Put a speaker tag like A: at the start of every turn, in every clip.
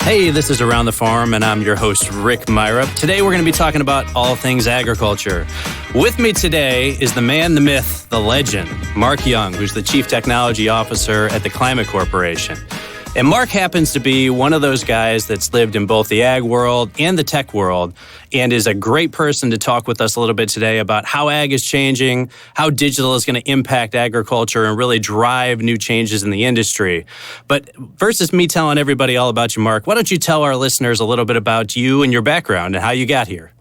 A: Hey, this is Around the Farm, and I'm your host, Rick Myra. Today, we're going to be talking about all things agriculture. With me today is the man, the myth, the legend, Mark Young, who's the Chief Technology Officer at the Climate Corporation. And Mark happens to be one of those guys that's lived in both the ag world and the tech world, and is a great person to talk with us a little bit today about how ag is changing, how digital is going to impact agriculture and really drive new changes in the industry. But versus me telling everybody all about you, Mark, why don't you tell our listeners a little bit about you and your background and how you got here?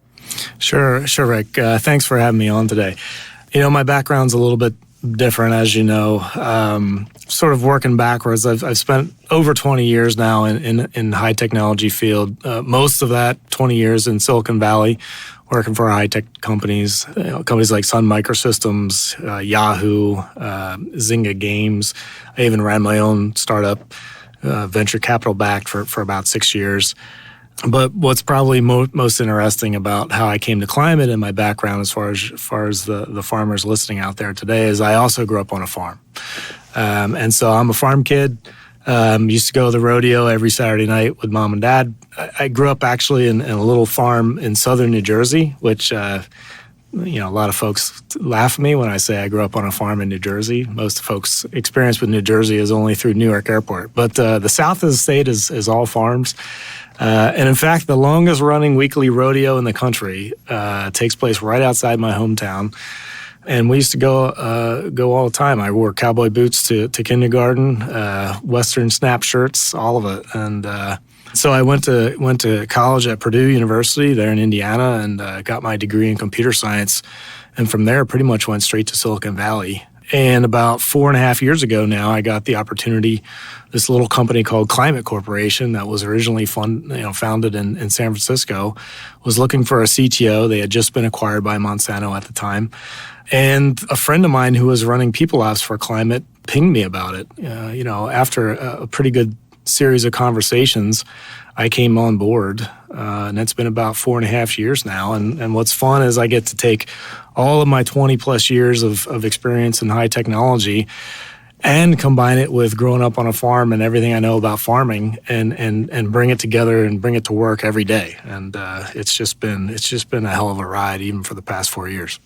B: Sure, Rick. Thanks for having me on today. You know, my background's a little bit different, as you know. Sort of working backwards, I've spent over 20 years now in high technology field. Most of that 20 years in Silicon Valley, working for high tech companies, companies like Sun Microsystems, Yahoo, Zynga Games. I even ran my own startup, venture capital backed for about 6 years. But what's probably most interesting about how I came to climate and my background as far as the farmers listening out there today is I also grew up on a farm. And so I'm a farm kid. Used to go to the rodeo every Saturday night with mom and dad. I grew up actually in a little farm in southern New Jersey, which, a lot of folks laugh at me when I say I grew up on a farm in New Jersey. Most folks' experience with New Jersey is only through Newark Airport. But the south of the state is all farms. And in fact, the longest running weekly rodeo in the country takes place right outside my hometown. And we used to go all the time. I wore cowboy boots to kindergarten, Western snap shirts, all of it. And so I went to college at Purdue University there in Indiana and got my degree in computer science. And from there, pretty much went straight to Silicon Valley. And about 4.5 years ago now, I got the opportunity, this little company called Climate Corporation that was originally founded in San Francisco, was looking for a CTO. They had just been acquired by Monsanto at the time. And a friend of mine who was running people ops for Climate pinged me about it. After a pretty good series of conversations, I came on board, and it's been about 4.5 years now. And what's fun is I get to take all of my 20 plus years of experience in high technology and combine it with growing up on a farm and everything I know about farming and bring it together and bring it to work every day. And it's just been a hell of a ride even for the past 4 years.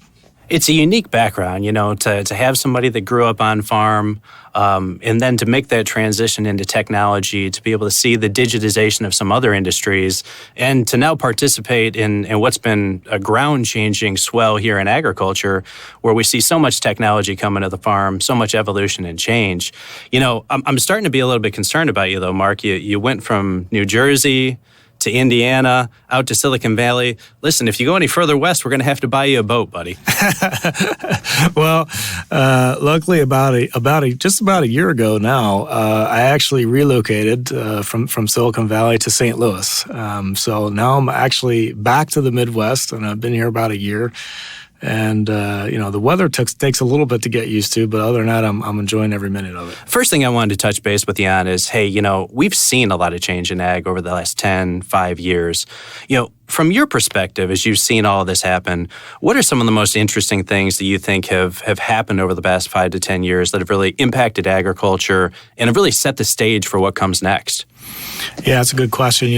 A: It's a unique background, to have somebody that grew up on farm and then to make that transition into technology, to be able to see the digitization of some other industries and to now participate in what's been a ground-changing swell here in agriculture where we see so much technology coming to the farm, so much evolution and change. I'm starting to be a little bit concerned about you, though, Mark. You went from New Jersey to Indiana, out to Silicon Valley. Listen, if you go any further west, we're going to have to buy you a boat, buddy.
B: Well, luckily just about a year ago now, I actually relocated from Silicon Valley to St. Louis. So now I'm actually back to the Midwest, and I've been here about a year. And, the weather takes a little bit to get used to, but other than that, I'm enjoying every minute of it.
A: First thing I wanted to touch base with you on is, hey, we've seen a lot of change in ag over the last 5 years. From your perspective, as you've seen all of this happen, what are some of the most interesting things that you think have happened over the past 5 to 10 years that have really impacted agriculture and have really set the stage for what comes next?
B: Yeah, that's a good question.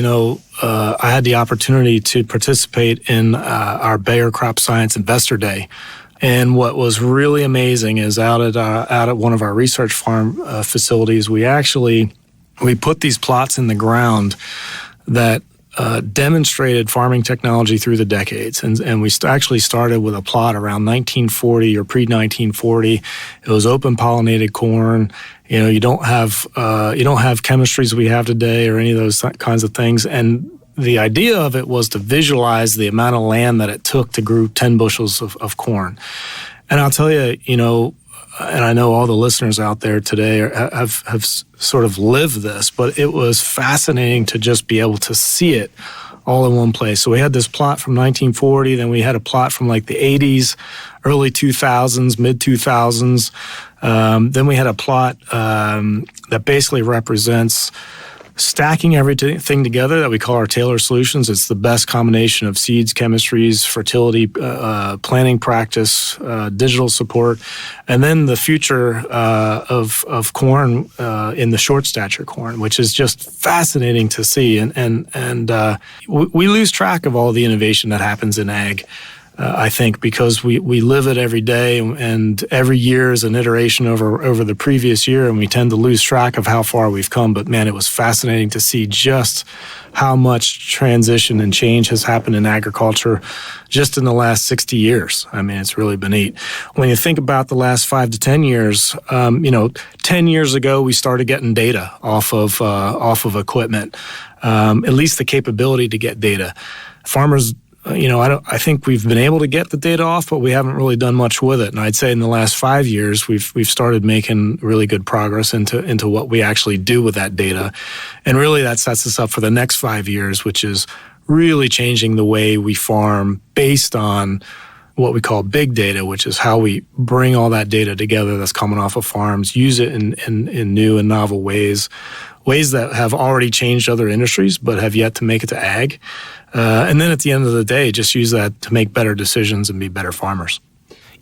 B: I had the opportunity to participate in our Bayer Crop Science Investor Day. And what was really amazing is out at one of our research farm facilities, we put these plots in the ground that demonstrated farming technology through the decades. And we actually started with a plot around 1940 or pre-1940. It was open pollinated corn. You don't have chemistries we have today or any of those kinds of things. And the idea of it was to visualize the amount of land that it took to grow 10 bushels of corn. And I'll tell you, and I know all the listeners out there today have sort of lived this, but it was fascinating to just be able to see it all in one place. So we had this plot from 1940, then we had a plot from like the 80s, early 2000s, mid 2000s. Then we had a plot that basically represents stacking everything together that we call our tailor solutions. It's the best combination of seeds, chemistries, fertility, planting practice, digital support, and then the future of corn in the short stature corn, which is just fascinating to see. And we lose track of all the innovation that happens in ag. I think because we live it every day, and every year is an iteration over the previous year, and we tend to lose track of how far we've come. But man, it was fascinating to see just how much transition and change has happened in agriculture just in the last 60 years. I mean, it's really been neat. When you think about the last 5 to 10 years, 10 years ago, we started getting data off of equipment, at least the capability to get data. Farmers, I think we've been able to get the data off, but we haven't really done much with it. And I'd say in the last 5 years, we've started making really good progress into what we actually do with that data. And really that sets us up for the next 5 years, which is really changing the way we farm based on what we call big data, which is how we bring all that data together that's coming off of farms, use it in new and novel ways that have already changed other industries but have yet to make it to ag. And then at the end of the day, just use that to make better decisions and be better farmers.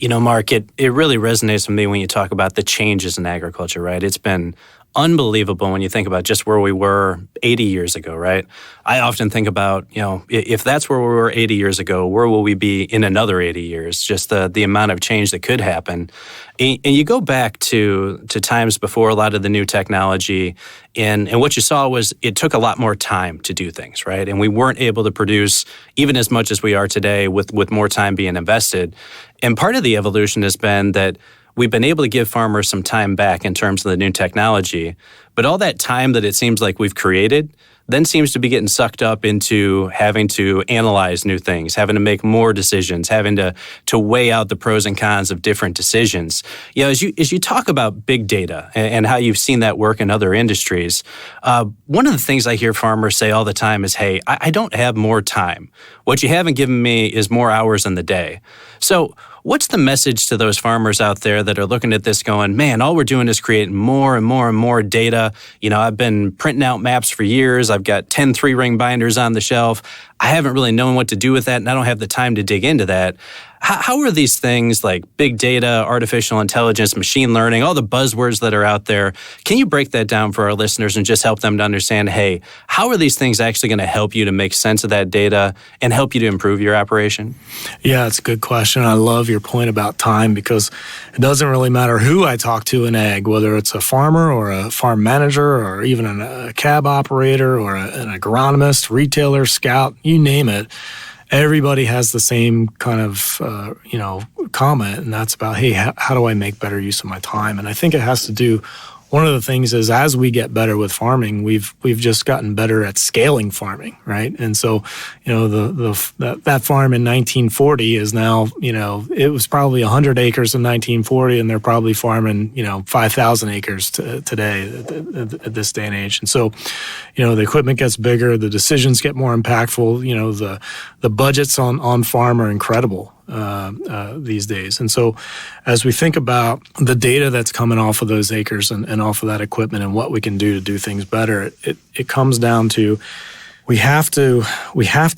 A: Mark, it really resonates with me when you talk about the changes in agriculture, right? It's been unbelievable when you think about just where we were 80 years ago, right? I often think about, if that's where we were 80 years ago, where will we be in another 80 years? Just the amount of change that could happen. And you go back to times before a lot of the new technology, and what you saw was it took a lot more time to do things, right? And we weren't able to produce even as much as we are today with more time being invested. And part of the evolution has been that we've been able to give farmers some time back in terms of the new technology, but all that time that it seems like we've created then seems to be getting sucked up into having to analyze new things, having to make more decisions, having to weigh out the pros and cons of different decisions. As you talk about big data and how you've seen that work in other industries, one of the things I hear farmers say all the time is, hey, I don't have more time. What you haven't given me is more hours in the day. So what's the message to those farmers out there that are looking at this going, man, all we're doing is creating more and more and more data. I've been printing out maps for years. I've got 10 3-ring binders on the shelf. I haven't really known what to do with that, and I don't have the time to dig into that. How are these things like big data, artificial intelligence, machine learning, all the buzzwords that are out there? Can you break that down for our listeners and just help them to understand, hey, how are these things actually going to help you to make sense of that data and help you to improve your operation? Yeah,
B: it's a good question. I love your point about time, because it doesn't really matter who I talk to in ag, whether it's a farmer or a farm manager or even a cab operator or an agronomist, retailer, scout, you name it. Everybody has the same kind of, comment, and that's about, hey, how do I make better use of my time? And I think it has to do, one of the things is as we get better with farming, we've just gotten better at scaling farming, right? And so, that farm in 1940 is now, it was probably 100 acres in 1940, and they're probably farming, 5,000 acres today at this day and age. And so, the equipment gets bigger, the decisions get more impactful, the budgets on farm are incredible these days. And so as we think about the data that's coming off of those acres and off of that equipment and what we can do to do things better, it comes down to we have to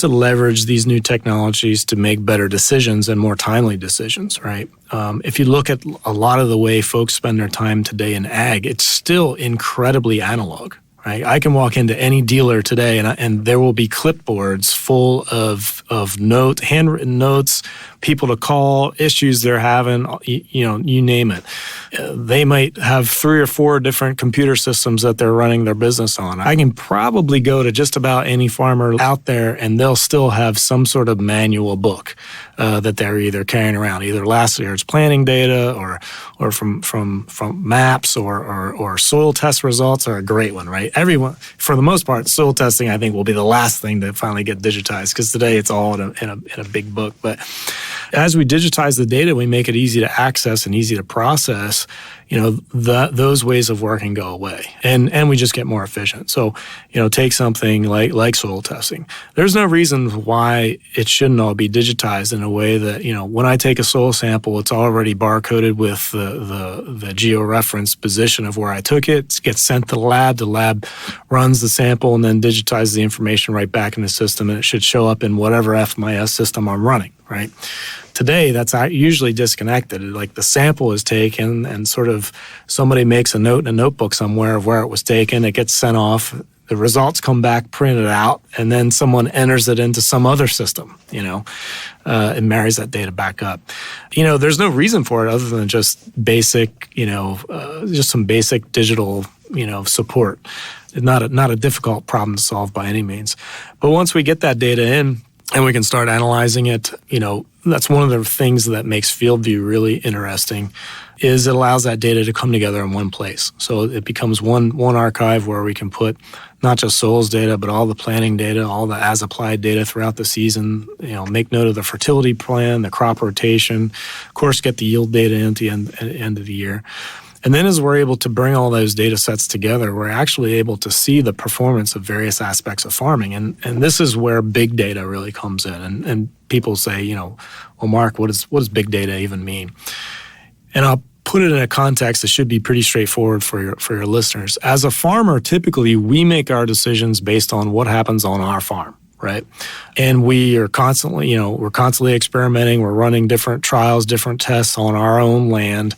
B: leverage these new technologies to make better decisions and more timely decisions, right? If you look at a lot of the way folks spend their time today in ag, it's still incredibly analog. Right? I can walk into any dealer today and there will be clipboards full of handwritten notes, people to call, issues they're having, you name it. They might have 3 or 4 different computer systems that they're running their business on. I can probably go to just about any farmer out there and they'll still have some sort of manual book that they're either carrying around, either last year's planting data or from maps or soil test results are a great one, right? Everyone, for the most part, soil testing I think will be the last thing to finally get digitized, because today it's all in a big book. But as we digitize the data, we make it easy to access and easy to process. those ways of working go away, and we just get more efficient. So, take something like soil testing. There's no reason why it shouldn't all be digitized in a way that, when I take a soil sample, it's already barcoded with the georeference position of where I took it. It gets sent to the lab. The lab runs the sample and then digitizes the information right back in the system, and it should show up in whatever FMIS system I'm running, right? Today, that's usually disconnected. Like the sample is taken and sort of somebody makes a note in a notebook somewhere of where it was taken. It gets sent off. The results come back printed out, and then someone enters it into some other system, and marries that data back up. There's no reason for it other than just basic, just some basic digital, support. Not a difficult problem to solve by any means. But once we get that data in and we can start analyzing it, that's one of the things that makes FieldView really interesting, is it allows that data to come together in one place. So it becomes one archive where we can put not just soils data, but all the planting data, all the as-applied data throughout the season, make note of the fertility plan, the crop rotation, of course, get the yield data into the end of the year. And then as we're able to bring all those data sets together, we're actually able to see the performance of various aspects of farming. And this is where big data really comes in. And people say, well, Mark, what does big data even mean? And I'll put it in a context that should be pretty straightforward for your listeners. As a farmer, typically we make our decisions based on what happens on our farm, right? And we are constantly, we're constantly experimenting. We're running different trials, different tests on our own land.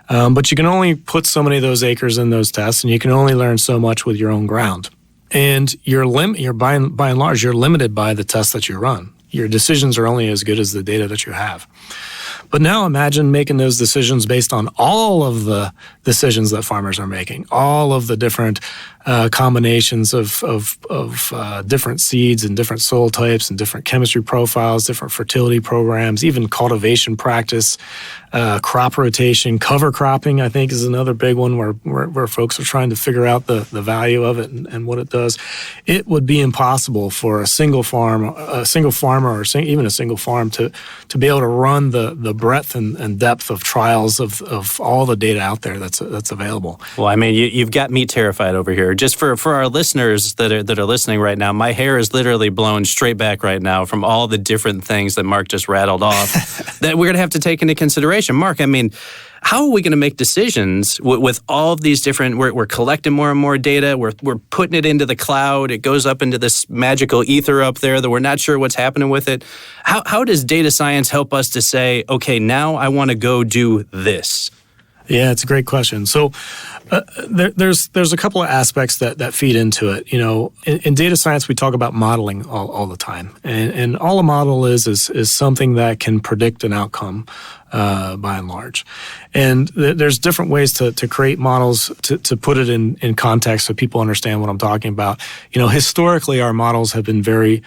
B: But you can only put so many of those acres in those tests, and you can only learn so much with your own ground. And you're by and large, you're limited by the tests that you run. Your decisions are only as good as the data that you have. But now imagine making those decisions based on all of the decisions that farmers are making, all of the different combinations of different seeds and different soil types and different chemistry profiles, different fertility programs, even cultivation practice, crop rotation, cover cropping, I think is another big one where folks are trying to figure out the value of it and what it does. It would be impossible for a single farmer, or even a single farm to be able to run the breadth and depth of trials of all the data out there that's available.
A: Well, I mean, you've got me terrified over here. Just for our listeners that are listening right now, my hair is literally blown straight back right now from all the different things that Mark just rattled off that we're going to have to take into consideration. Mark, I mean, how are we going to make decisions with all of these different, we're collecting more and more data, we're putting it into the cloud, it goes up into this magical ether up there that we're not sure what's happening with it. How does data science help us to say, okay, now I want to go do this?
B: Yeah, it's a great question. So there's a couple of aspects that feed into it. In data science, we talk about modeling all the time. And all a model is something that can predict an outcome by and large. And there's different ways to create models to put it in context so people understand what I'm talking about. Historically, our models have been very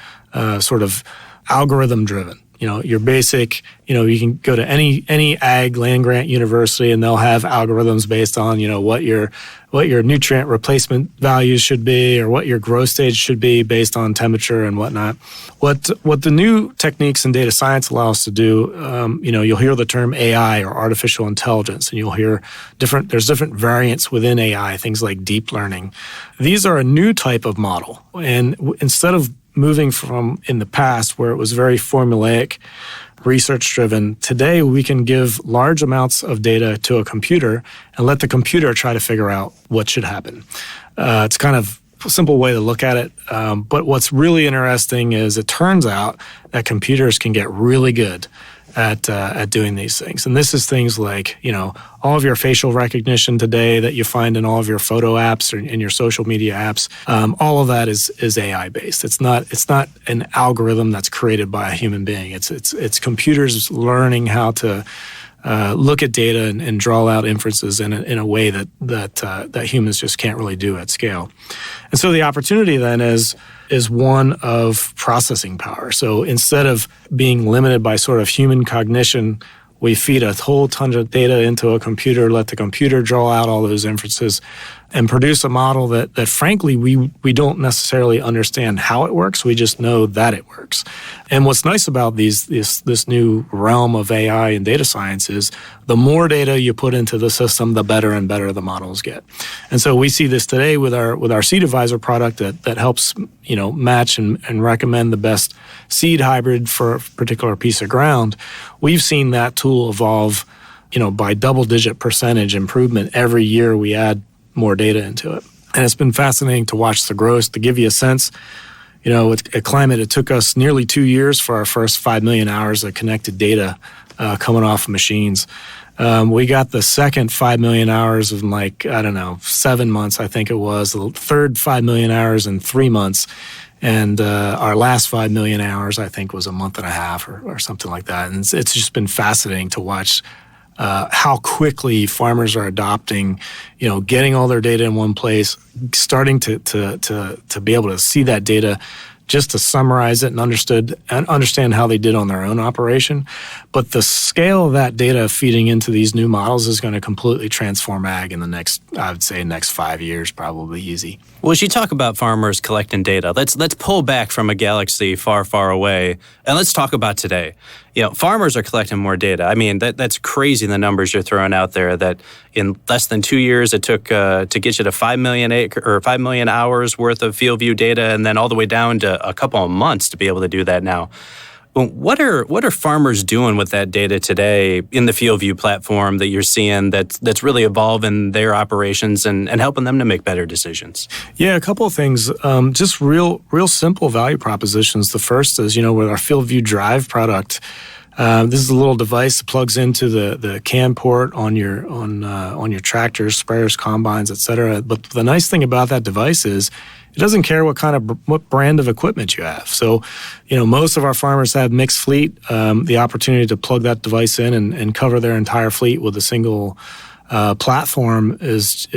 B: sort of algorithm driven. Your basic, you can go to any ag land grant university and they'll have algorithms based on, what your nutrient replacement values should be or what your growth stage should be based on temperature and whatnot. What the new techniques in data science allow us to do, you'll hear the term AI or artificial intelligence, and you'll hear there's different variants within AI, things like deep learning. These are a new type of model. And instead of moving from in the past where it was very formulaic, research-driven, today we can give large amounts of data to a computer and let the computer try to figure out what should happen. It's kind of a simple way to look at it, but what's really interesting is it turns out that computers can get really good at doing these things. And this is things like, all of your facial recognition today that you find in all of your photo apps or in your social media apps, all of that is AI based. It's not an algorithm that's created by a human being. It's computers learning how to look at data and draw out inferences in a way that humans just can't really do at scale. And so the opportunity then is one of processing power. So instead of being limited by sort of human cognition, we feed a whole ton of data into a computer, let the computer draw out all those inferences. and produce a model that frankly, we don't necessarily understand how it works. We just know that it works. And what's nice about this new realm of AI and data science is the more data you put into the system, the better and better the models get. And so we see this today with our Seed Advisor product that helps match and recommend the best seed hybrid for a particular piece of ground. We've seen that tool evolve by double-digit percentage improvement every year we add more data into it. And it's been fascinating to watch the growth. To give you a sense, at Climate, it took us nearly 2 years for our first 5 million hours of connected data coming off of machines. We got the second 5 million hours in 7 months, I think it was. The third 5 million hours in 3 months. And our last 5 million hours, I think, was a month and a half or something like that. And it's just been fascinating to watch how quickly farmers are adopting, getting all their data in one place, starting to be able to see that data, just to summarize it and understand how they did on their own operation. But the scale of that data feeding into these new models is going to completely transform ag in the next 5 years, probably easy.
A: Well, as you talk about farmers collecting data, let's pull back from a galaxy far, far away, and let's talk about today. Farmers are collecting more data. I mean, that's crazy, the numbers you're throwing out there, that in less than 2 years it took to get you to 5 million hours worth of FieldView data, and then all the way down to a couple of months to be able to do that now. What are farmers doing with that data today in the FieldView platform that you're seeing that's really evolving their operations and helping them to make better decisions?
B: Yeah, a couple of things. Just real simple value propositions. The first is, with our FieldView Drive product. This is a little device that plugs into the CAN port on your tractors, sprayers, combines, etc. But the nice thing about that device is it doesn't care what brand of equipment you have. So, most of our farmers have mixed fleet. The opportunity to plug that device in and cover their entire fleet with a single platform is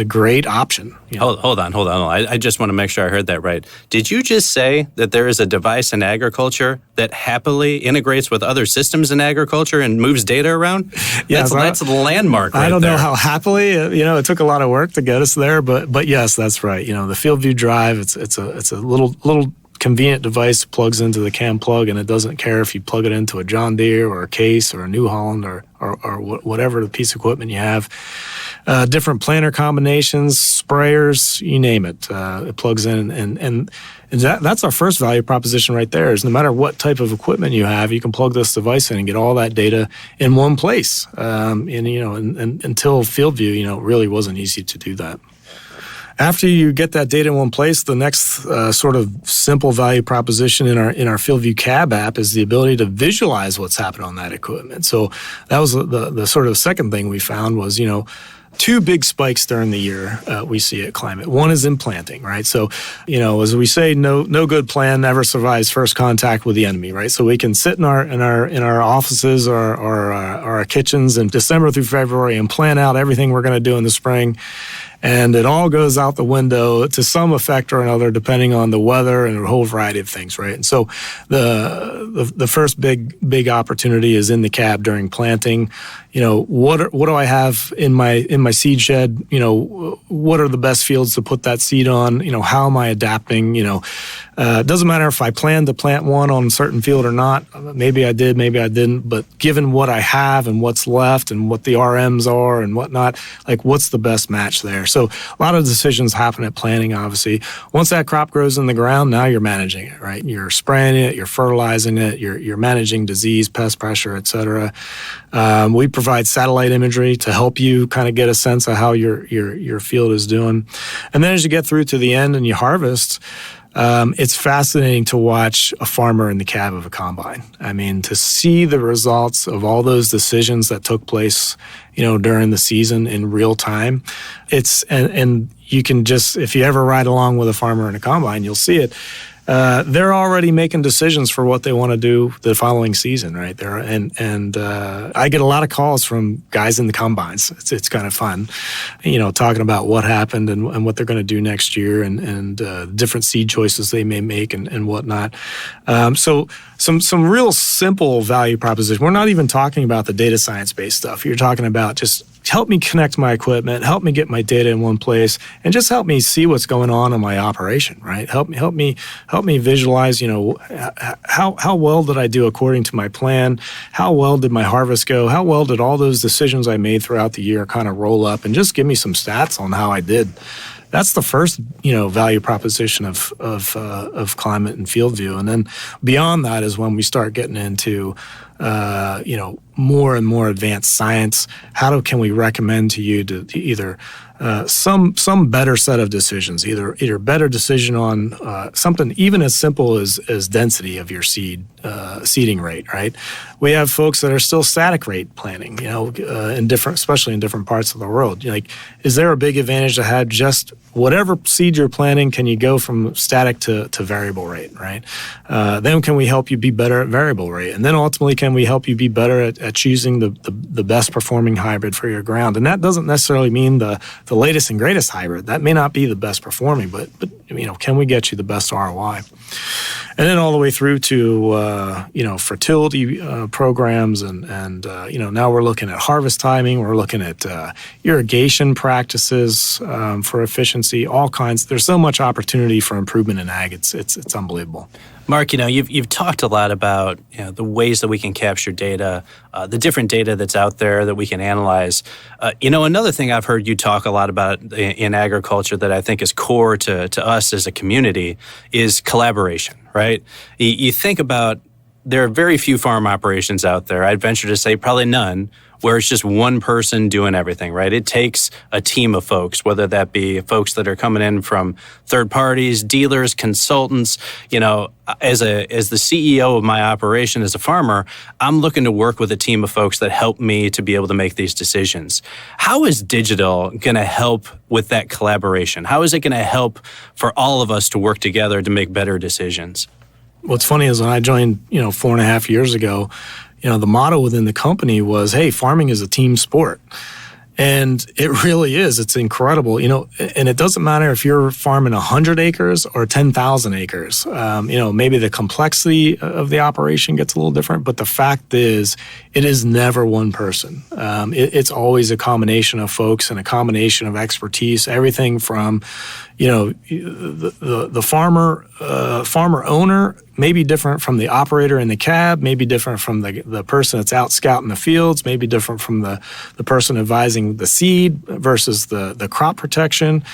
B: a great option.
A: Hold on. I just want to make sure I heard that right. Did you just say that there is a device in agriculture that happily integrates with other systems in agriculture and moves data around?
B: Yeah,
A: that's a landmark right there.
B: I don't know how happily. It took a lot of work to get us there, but yes, that's right. The FieldView Drive, it's a little convenient device, plugs into the CAN plug, and it doesn't care if you plug it into a John Deere or a Case or a New Holland or whatever the piece of equipment you have. Different planter combinations, sprayers, you name it. It plugs in, and that's our first value proposition right there. Is no matter what type of equipment you have, you can plug this device in and get all that data in one place. And until FieldView, it really wasn't easy to do that. After you get that data in one place, the next sort of simple value proposition in our FieldView Cab app is the ability to visualize what's happened on that equipment. So that was the sort of second thing we found was, two big spikes during the year we see at Climate. One is in planting, right? So, as we say, no good plan never survives first contact with the enemy, right? So we can sit in our offices or our kitchens in December through February and plan out everything we're going to do in the spring. And it all goes out the window to some effect or another, depending on the weather and a whole variety of things, right? And so the first big opportunity is in the cab during planting. What do I have in my seed shed? What are the best fields to put that seed on? How am I adapting? It doesn't matter if I planned to plant one on a certain field or not. Maybe I did, maybe I didn't. But given what I have and what's left and what the RMs are and whatnot, what's the best match there? So a lot of decisions happen at planting, obviously. Once that crop grows in the ground, now you're managing it, right? You're spraying it, you're fertilizing it, you're managing disease, pest pressure, et cetera. We provide satellite imagery to help you kind of get a sense of how your field is doing. And then as you get through to the end and you harvest, it's fascinating to watch a farmer in the cab of a combine. I mean, to see the results of all those decisions that took place, during the season in real time. And you can just, if you ever ride along with a farmer in a combine, you'll see it. They're already making decisions for what they want to do the following season, right there. And I get a lot of calls from guys in the combines. It's kind of fun, talking about what happened and what they're going to do next year and different seed choices they may make and whatnot. So some real simple value proposition. We're not even talking about the data science-based stuff. You're talking about just help me connect my equipment, help me get my data in one place, and just help me see what's going on in my operation, right? Help me visualize, how well did I do according to my plan? How well did my harvest go? How well did all those decisions I made throughout the year kind of roll up, and just give me some stats on how I did. That's the first, value proposition of Climate and FieldView. And then beyond that is when we start getting into, more and more advanced science. How can we recommend to you to either some better set of decisions, either better decision on something even as simple as density of your seeding rate, right? We have folks that are still static rate planning, especially in different parts of the world. Is there a big advantage to have just whatever seed you're planting? Can you go from static to variable rate, right? Then can we help you be better at variable rate? And then ultimately, can we help you be better at choosing the best performing hybrid for your ground? And that doesn't necessarily mean the latest and greatest hybrid. That may not be the best performing, but can we get you the best ROI? And then all the way through to fertility programs, and now we're looking at harvest timing. We're looking at irrigation practices for efficiency. All kinds. There's so much opportunity for improvement in ag. It's unbelievable.
A: Mark, you've talked a lot about the ways that we can capture data, the different data that's out there that we can analyze. Another thing I've heard you talk a lot about in agriculture that I think is core to us as a community is collaboration, right? You think about, there are very few farm operations out there, I'd venture to say probably none, where it's just one person doing everything, right? It takes a team of folks, whether that be folks that are coming in from third parties, dealers, consultants. As the CEO of my operation as a farmer, I'm looking to work with a team of folks that help me to be able to make these decisions. How is digital going to help with that collaboration? How is it going to help for all of us to work together to make better decisions?
B: What's funny is when I joined, 4.5 years ago, the motto within the company was, hey, farming is a team sport. And it really is. It's incredible, and it doesn't matter if you're farming 100 acres or 10,000 acres. Maybe the complexity of the operation gets a little different, but the fact is, it is never one person. It's always a combination of folks and a combination of expertise, everything from, the farmer owner may be different from the operator in the cab, may be different from the person that's out scouting the fields, may be different from the person advising the seed versus the crop protection.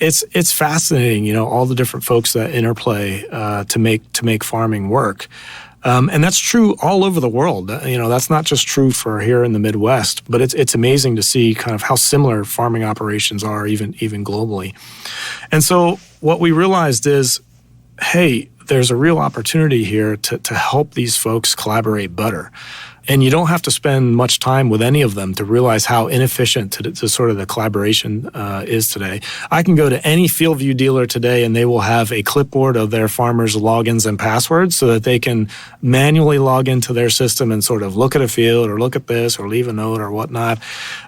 B: It's fascinating, all the different folks that interplay to make farming work. And that's true all over the world. That's not just true for here in the Midwest, but it's amazing to see kind of how similar farming operations are even globally. And so what we realized is, hey, there's a real opportunity here to help these folks collaborate better. And you don't have to spend much time with any of them to realize how inefficient to sort of the collaboration is today. I can go to any FieldView dealer today and they will have a clipboard of their farmers' logins and passwords so that they can manually log into their system and sort of look at a field or look at this or leave a note or whatnot.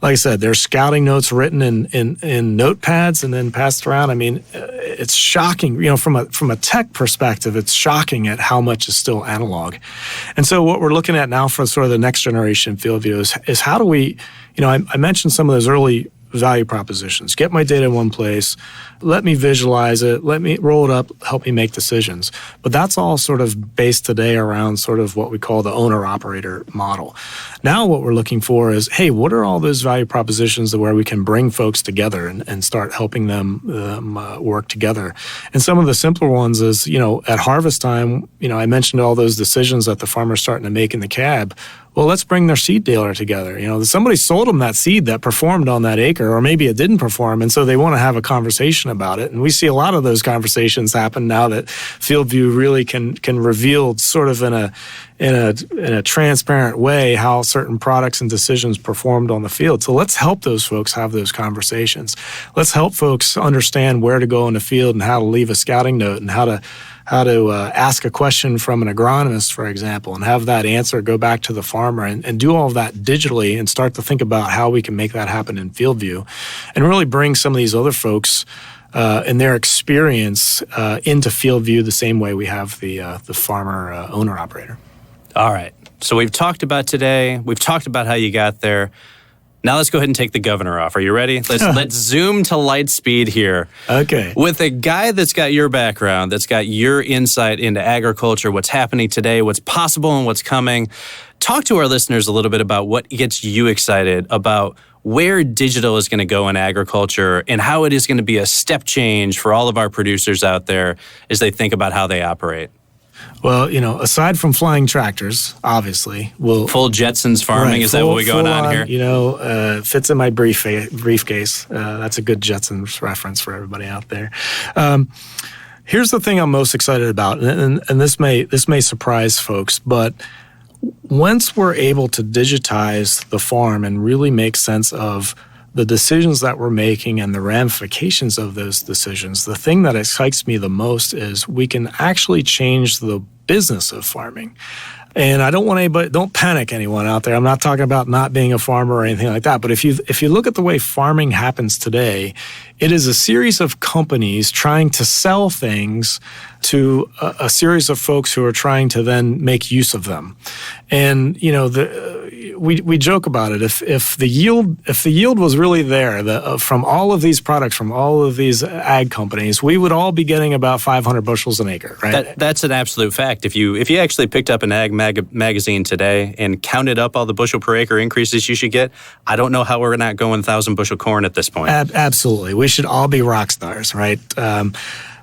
B: Like I said, there's scouting notes written in notepads and then passed around. I mean, it's shocking. From a tech perspective, it's shocking at how much is still analog. And so what we're looking at now for sort of the next generation FieldView is how do we, I mentioned some of those early value propositions. Get my data in one place, let me visualize it, let me roll it up, help me make decisions. But that's all sort of based today around sort of what we call the owner-operator model. Now what we're looking for is, hey, what are all those value propositions where we can bring folks together and start helping them work together? And some of the simpler ones is, at harvest time, I mentioned all those decisions that the farmer's starting to make in the cab. Well, let's bring their seed dealer together. Somebody sold them that seed that performed on that acre, or maybe it didn't perform, and so they want to have a conversation about it. And we see a lot of those conversations happen now that FieldView really can reveal sort of in a transparent way how certain products and decisions performed on the field. So let's help those folks have those conversations. Let's help folks understand where to go in the field and how to leave a scouting note and how to ask a question from an agronomist, for example, and have that answer go back to the farmer and do all of that digitally and start to think about how we can make that happen in FieldView and really bring some of these other folks and their experience into FieldView the same way we have the farmer owner-operator.
A: All right. So we've talked about today. We've talked about how you got there. Now let's go ahead and take the governor off. Are you ready? Let's zoom to light speed here.
B: Okay.
A: With a guy that's got your background, that's got your insight into agriculture, what's happening today, what's possible and what's coming, talk to our listeners a little bit about what gets you excited about where digital is going to go in agriculture and how it is going to be a step change for all of our producers out there as they think about how they operate.
B: Well, aside from flying tractors, obviously,
A: full Jetsons farming. Right, is that what we're going on here?
B: Fits in my briefcase. That's a good Jetsons reference for everybody out there. Here's the thing I'm most excited about, and this may surprise folks, but once we're able to digitize the farm and really make sense of the decisions that we're making and the ramifications of those decisions, the thing that excites me the most is we can actually change the business of farming. And I don't panic anyone out there. I'm not talking about not being a farmer or anything like that. But if you look at the way farming happens today, it is a series of companies trying to sell things to a series of folks who are trying to then make use of them. And we joke about it. If the yield was really there from all of these products, from all of these ag companies, we would all be getting about 500 bushels an acre, right?
A: That's an absolute fact. If you actually picked up an ag magazine today and counted up all the bushel per acre increases you should get, I don't know how we're not going 1,000 bushel corn at this point.
B: Absolutely. We should all be rock stars, right?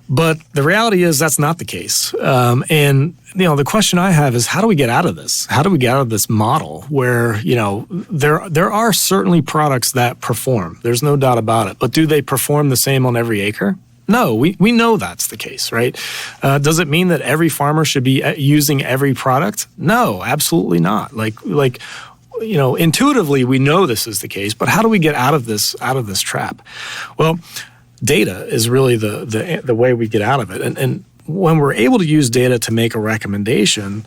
B: But the reality is that's not the case. And the question I have is, how do we get out of this? How do we get out of this model where, there are certainly products that perform. There's no doubt about it. But do they perform the same on every acre? No, we know that's the case, right? Does it mean that every farmer should be using every product? No, absolutely not. Intuitively we know this is the case, but how do we get out of this trap? Well, data is really the way we get out of it. And when we're able to use data to make a recommendation,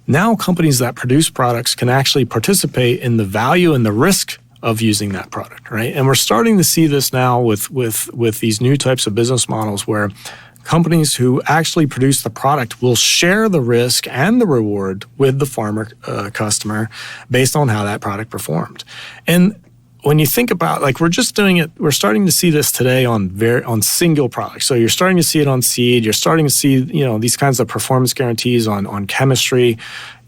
B: now companies that produce products can actually participate in the value and the risk of using that product, right? And we're starting to see this now with these new types of business models where companies who actually produce the product will share the risk and the reward with the farmer customer based on how that product performed. And when you think about, we're just doing it, we're starting to see this today on single products. So you're starting to see it on seed. You're starting to see, these kinds of performance guarantees on chemistry,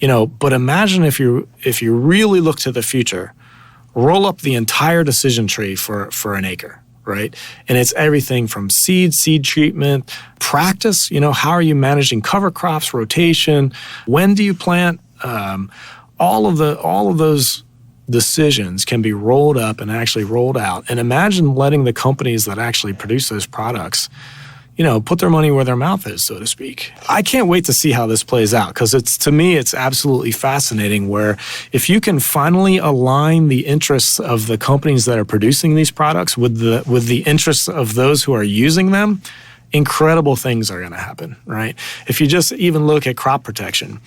B: but imagine if you really look to the future, roll up the entire decision tree for an acre, right? And it's everything from seed treatment, practice, how are you managing cover crops, rotation, when do you plant? All of those decisions can be rolled up and actually rolled out. And imagine letting the companies that actually produce those products, put their money where their mouth is, so to speak. I can't wait to see how this plays out because to me, it's absolutely fascinating where if you can finally align the interests of the companies that are producing these products with the interests of those who are using them, incredible things are going to happen, right? If you just even look at crop protection,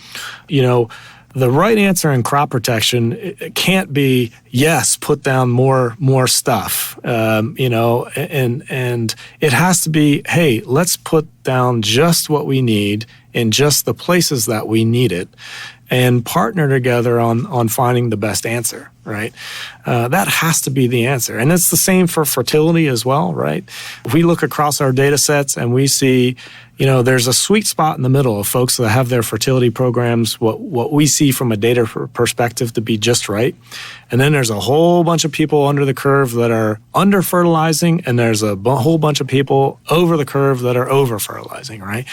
B: the right answer in crop protection it can't be yes, put down more stuff, and it has to be, hey, let's put down just what we need in just the places that we need it, and partner together on finding the best answer, right? That has to be the answer, and it's the same for fertility as well, right? We look across our data sets and we see, there's a sweet spot in the middle of folks that have their fertility programs, what we see from a data perspective to be just right. And then there's a whole bunch of people under the curve that are under fertilizing, and there's a whole bunch of people over the curve that are over fertilizing, right?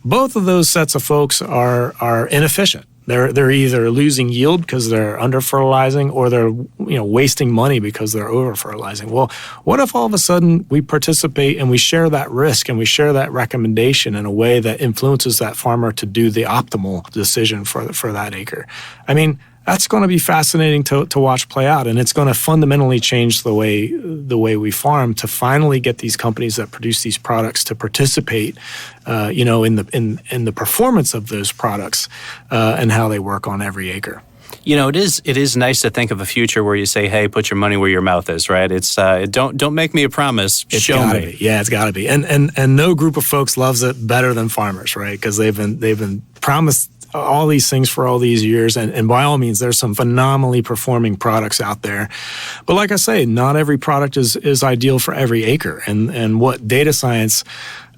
B: Both of those sets of folks are inefficient. They're either losing yield because they're under fertilizing, or they're wasting money because they're over fertilizing. Well, what if all of a sudden we participate and we share that risk and we share that recommendation in a way that influences that farmer to do the optimal decision for that acre? I mean, that's going to be fascinating to watch play out, and it's going to fundamentally change the way we farm to finally get these companies that produce these products to participate, in the performance of those products and how they work on every acre.
A: It is nice to think of a future where you say, "Hey, put your money where your mouth is." Right? It's don't make me a promise. Show me.
B: Yeah, it's got to be. And no group of folks loves it better than farmers, right? Because they've been promised all these things for all these years. And by all means, there's some phenomenally performing products out there. But like I say, not every product is ideal for every acre. And what data science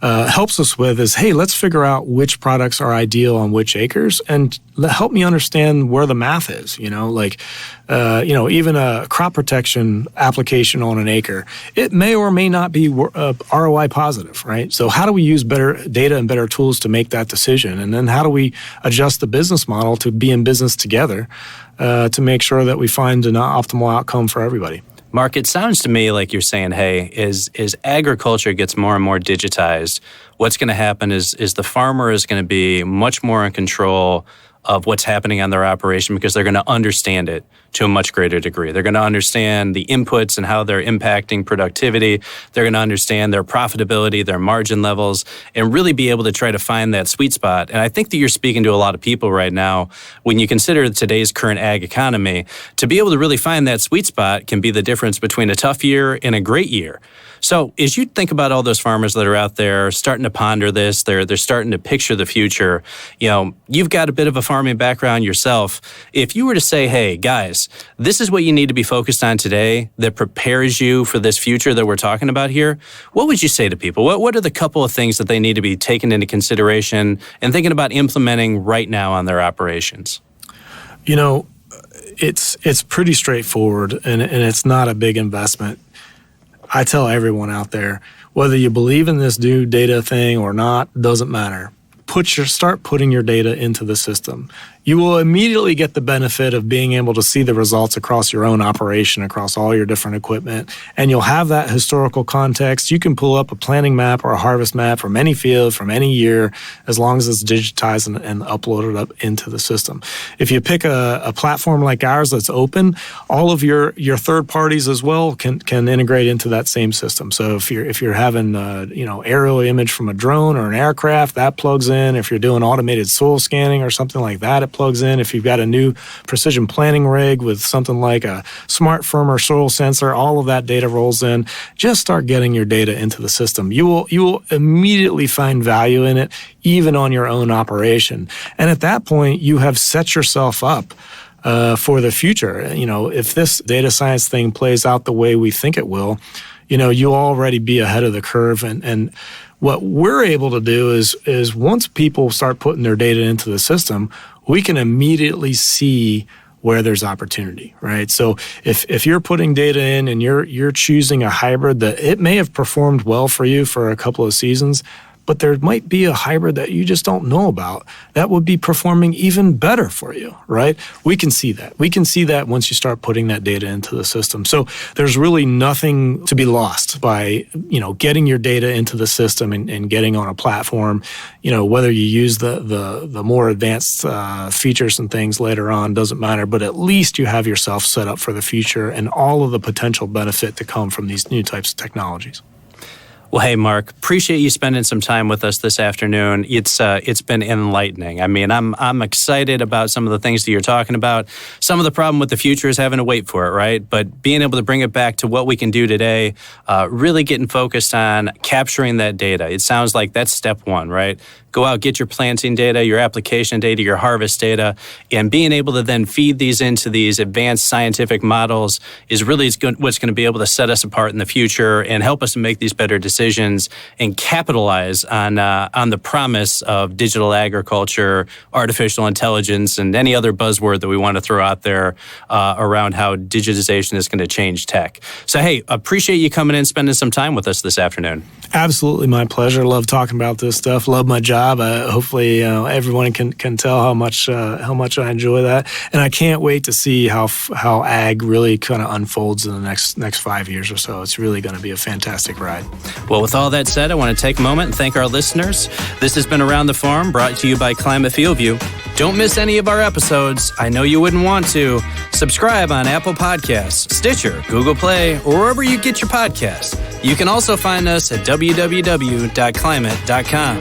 B: helps us with is, hey, let's figure out which products are ideal on which acres, and help me understand where the math is. Even a crop protection application on an acre, it may or may not be ROI positive, right? So how do we use better data and better tools to make that decision? And then how do we adjust the business model to be in business together to make sure that we find an optimal outcome for everybody?
A: Mark, it sounds to me like you're saying, hey, as agriculture gets more and more digitized, what's going to happen is the farmer is going to be much more in control of what's happening on their operation because they're going to understand it to a much greater degree. They're going to understand the inputs and how they're impacting productivity. They're going to understand their profitability, their margin levels, and really be able to try to find that sweet spot. And I think that you're speaking to a lot of people right now. When you consider today's current ag economy, to be able to really find that sweet spot can be the difference between a tough year and a great year. So as you think about all those farmers that are out there starting to ponder this, they're starting to picture the future, you've got a bit of a farming background yourself. If you were to say, hey, guys, this is what you need to be focused on today that prepares you for this future that we're talking about here, what would you say to people? What are the couple of things that they need to be taken into consideration and thinking about implementing right now on their operations?
B: It's pretty straightforward, and it's not a big investment. I tell everyone out there, whether you believe in this new data thing or not, doesn't matter. Start putting your data into the system. You will immediately get the benefit of being able to see the results across your own operation, across all your different equipment, and you'll have that historical context. You can pull up a planting map or a harvest map from any field, from any year, as long as it's digitized and uploaded up into the system. If you pick a platform like ours that's open, all of your third parties as well can integrate into that same system. So if you're having aerial image from a drone or an aircraft, that plugs in. If you're doing automated soil scanning or something like that, it plugs in. If you've got a new precision planting rig with something like a smart firmer soil sensor, all of that data rolls in. Just start getting your data into the system. You will immediately find value in it, even on your own operation. And at that point, you have set yourself up for the future. If this data science thing plays out the way we think it will, you'll already be ahead of the curve. And what we're able to do is once people start putting their data into the system, we can immediately see where there's opportunity, right? So if you're putting data in and you're choosing a hybrid that it may have performed well for you for a couple of seasons, but there might be a hybrid that you just don't know about that would be performing even better for you, right? We can see that. We can see that once you start putting that data into the system. So there's really nothing to be lost by, getting your data into the system and getting on a platform. Whether you use the more advanced features and things later on, doesn't matter, but at least you have yourself set up for the future and all of the potential benefit to come from these new types of technologies.
A: Well, hey, Mark, appreciate you spending some time with us this afternoon. It's been enlightening. I mean, I'm excited about some of the things that you're talking about. Some of the problem with the future is having to wait for it, right? But being able to bring it back to what we can do today, really getting focused on capturing that data. It sounds like that's step one, right? Go out, get your planting data, your application data, your harvest data, and being able to then feed these into these advanced scientific models is really what's going to be able to set us apart in the future and help us to make these better decisions and capitalize on the promise of digital agriculture, artificial intelligence, and any other buzzword that we want to throw out there around how digitization is going to change tech. So, hey, appreciate you coming in, spending some time with us this afternoon.
B: Absolutely, my pleasure. Love talking about this stuff. Love my job. Hopefully, everyone can tell how much I enjoy that, and I can't wait to see how ag really kind of unfolds in the next 5 years or so. It's really going to be a fantastic ride.
A: Well, with all that said, I want to take a moment and thank our listeners. This has been Around the Farm, brought to you by Climate FieldView. Don't miss any of our episodes. I know you wouldn't want to. Subscribe on Apple Podcasts, Stitcher, Google Play, or wherever you get your podcasts. You can also find us at www.climate.com.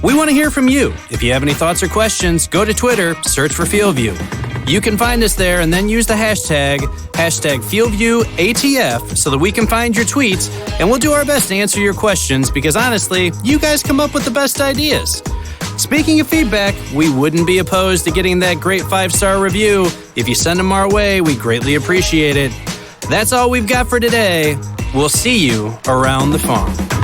A: We want to hear from you. If you have any thoughts or questions, go to Twitter, search for FieldView. You can find us there and then use the hashtag FieldViewATF so that we can find your tweets, and we'll do our best to answer your questions because honestly, you guys come up with the best ideas. Speaking of feedback, we wouldn't be opposed to getting that great 5-star review. If you send them our way, we greatly appreciate it. That's all we've got for today. We'll see you around the farm.